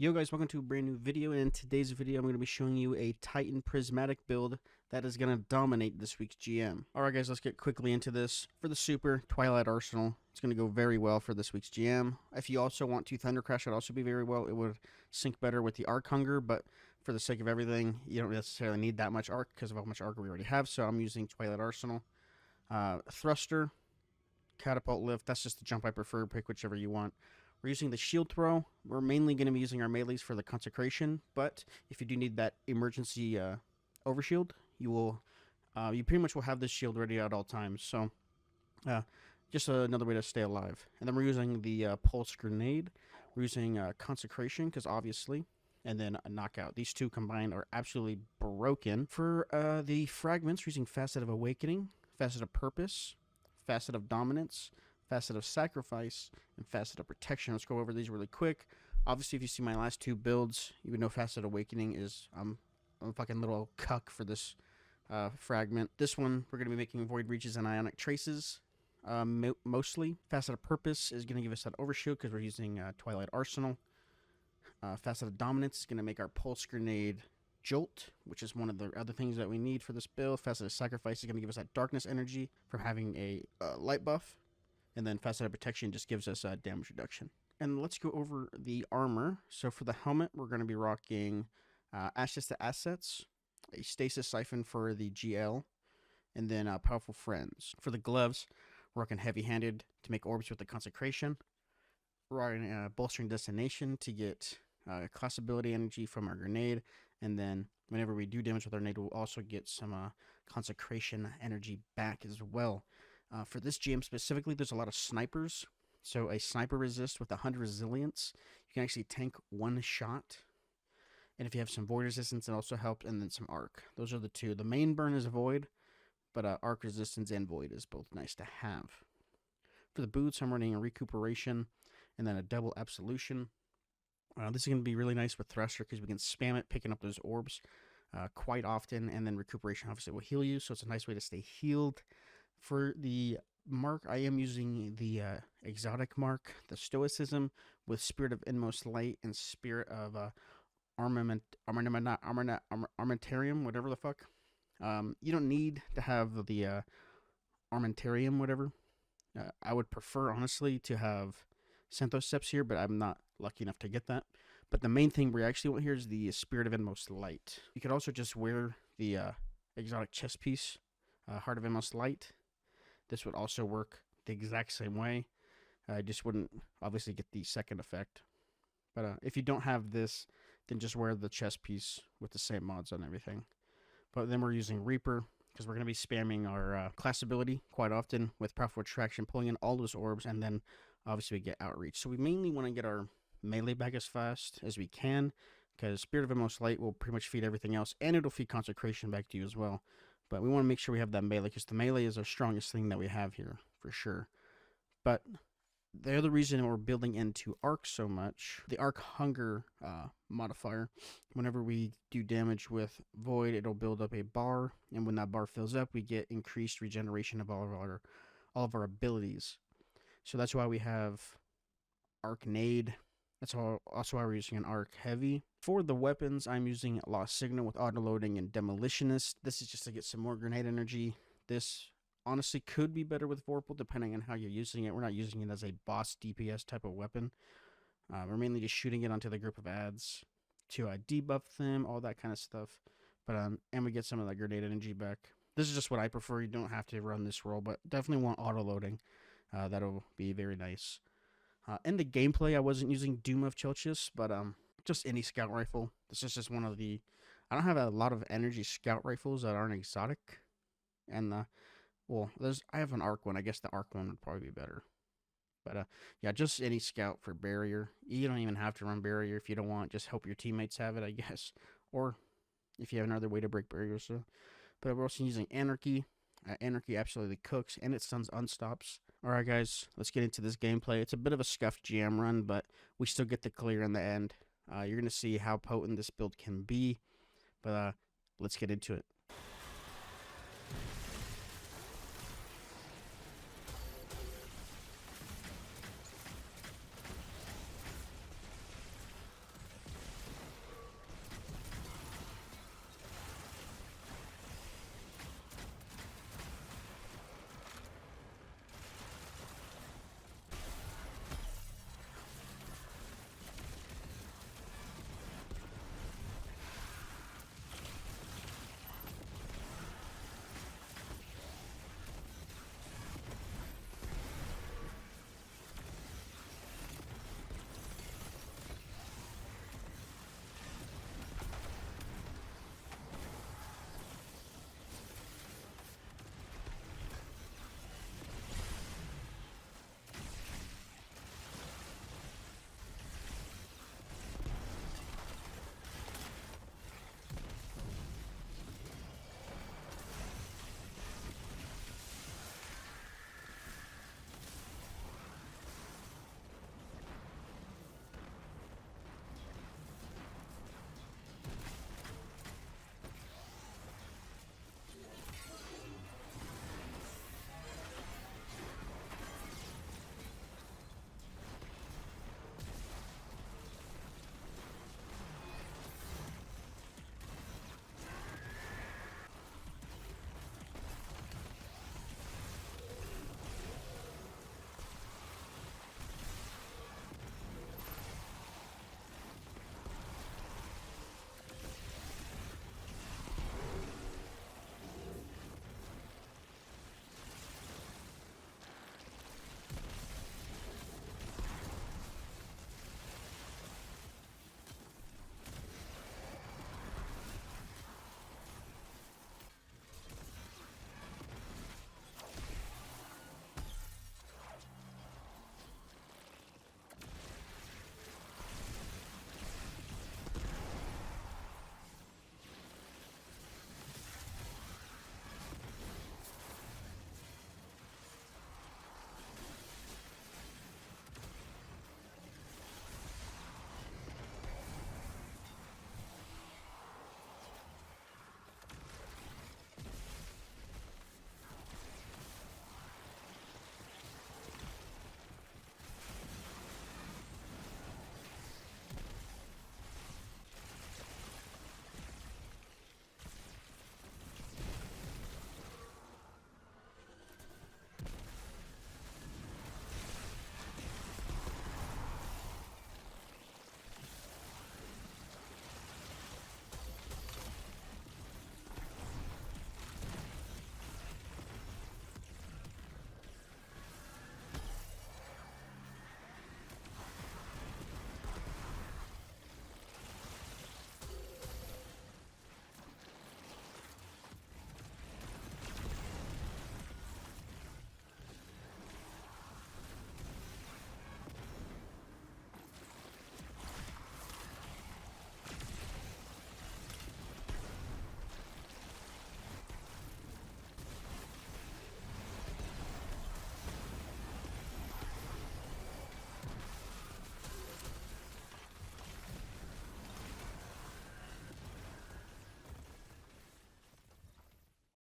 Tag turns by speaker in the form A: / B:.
A: Yo guys, welcome to a brand new video. In today's video, I'm going to be showing you a Titan Prismatic build that is going to dominate this week's GM. Alright guys, let's get quickly into this. For the Super, Twilight Arsenal, it's going to go very well for this week's GM. If you also want to Thunder Crash, it would also be very well. It would sync better with the Arc Hunger, but for the sake of everything, you don't necessarily need that much Arc because of how much Arc we already have, so I'm using Twilight Arsenal. Thruster, Catapult Lift, that's just the jump I prefer. Pick whichever you want. We're using the Shield Throw. We're mainly going to be using our melees for the Consecration, but if you do need that emergency overshield, you pretty much will have this shield ready at all times. So, just another way to stay alive. And then we're using the Pulse Grenade. We're using Consecration, because obviously, and then a Knockout. These two combined are absolutely broken. For the Fragments, we're using Facet of Awakening, Facet of Purpose, Facet of Dominance, Facet of Sacrifice, and Facet of Protection. Let's go over these really quick. Obviously, if you see my last two builds, you would know Facet of Awakening is I'm a fucking little cuck for this fragment. This one, we're going to be making Void Reaches and Ionic Traces, mostly. Facet of Purpose is going to give us that Overshield because we're using Twilight Arsenal. Facet of Dominance is going to make our Pulse Grenade Jolt, which is one of the other things that we need for this build. Facet of Sacrifice is going to give us that Darkness energy from having a light buff. And then Facet of Protection just gives us damage reduction. And let's go over the armor. So for the helmet, we're going to be rocking Ashes to Assets, a Stasis Siphon for the GL, and then Powerful Friends. For the gloves, we're rocking Heavy Handed to make orbs with the Consecration. We're rocking Bolstering Destination to get class ability energy from our grenade. And then whenever we do damage with our grenade, we'll also get some Consecration energy back as well. For this GM specifically, there's a lot of snipers. So a sniper resist with 100 resilience, you can actually tank one shot. And if you have some void resistance, it also helps. And then some arc. Those are the two. The main burn is void, but arc resistance and void is both nice to have. For the boots, I'm running a recuperation and then a double absolution. This is going to be really nice with Thruster because we can spam it, picking up those orbs quite often. And then recuperation obviously will heal you, so it's a nice way to stay healed. For the mark, I am using the exotic mark, the Stoicism, with Spirit of Inmost Light and Spirit of Armentarium, whatever the fuck. You don't need to have the Armentarium, whatever. I would prefer, honestly, to have Synthoceps here, but I'm not lucky enough to get that. But the main thing we actually want here is the Spirit of Inmost Light. You could also just wear the exotic chest piece, Heart of Inmost Light. This would also work the exact same way. I just wouldn't obviously get the second effect. But if you don't have this, then just wear the chest piece with the same mods on everything. But then we're using Reaper because we're going to be spamming our class ability quite often with Powerful Attraction, pulling in all those orbs, and then obviously we get Outreach. So we mainly want to get our melee back as fast as we can because Spirit of Inmost Light will pretty much feed everything else, and it'll feed Consecration back to you as well. But we want to make sure we have that melee because the melee is our strongest thing that we have here, for sure. But the other reason we're building into Arc so much, the Arc Hunger modifier, whenever we do damage with Void, it'll build up a bar. And when that bar fills up, we get increased regeneration of all of our abilities. So that's why we have Arc Nade. That's also why we're using an Arc Heavy. For the weapons, I'm using Lost Signal with Autoloading and Demolitionist. This is just to get some more grenade energy. This honestly could be better with Vorpal depending on how you're using it. We're not using it as a boss DPS type of weapon. We're mainly just shooting it onto the group of ads to debuff them, all that kind of stuff. But and we get some of that grenade energy back. This is just what I prefer. You don't have to run this role, but definitely want Autoloading. That'll be very nice. In the gameplay, I wasn't using Doom of Chelchis, but just any scout rifle. This is just one of the... I don't have a lot of energy scout rifles that aren't exotic. And, well, I have an arc one. I guess the arc one would probably be better. But, yeah, just any scout for barrier. You don't even have to run barrier if you don't want. Just hope your teammates have it, I guess. Or if you have another way to break barriers. So. But we're also using Anarchy. Anarchy absolutely cooks, and it stuns unstops. Alright guys, let's get into this gameplay. It's a bit of a scuffed GM run, but we still get the clear in the end. You're going to see how potent this build can be, but let's get into it.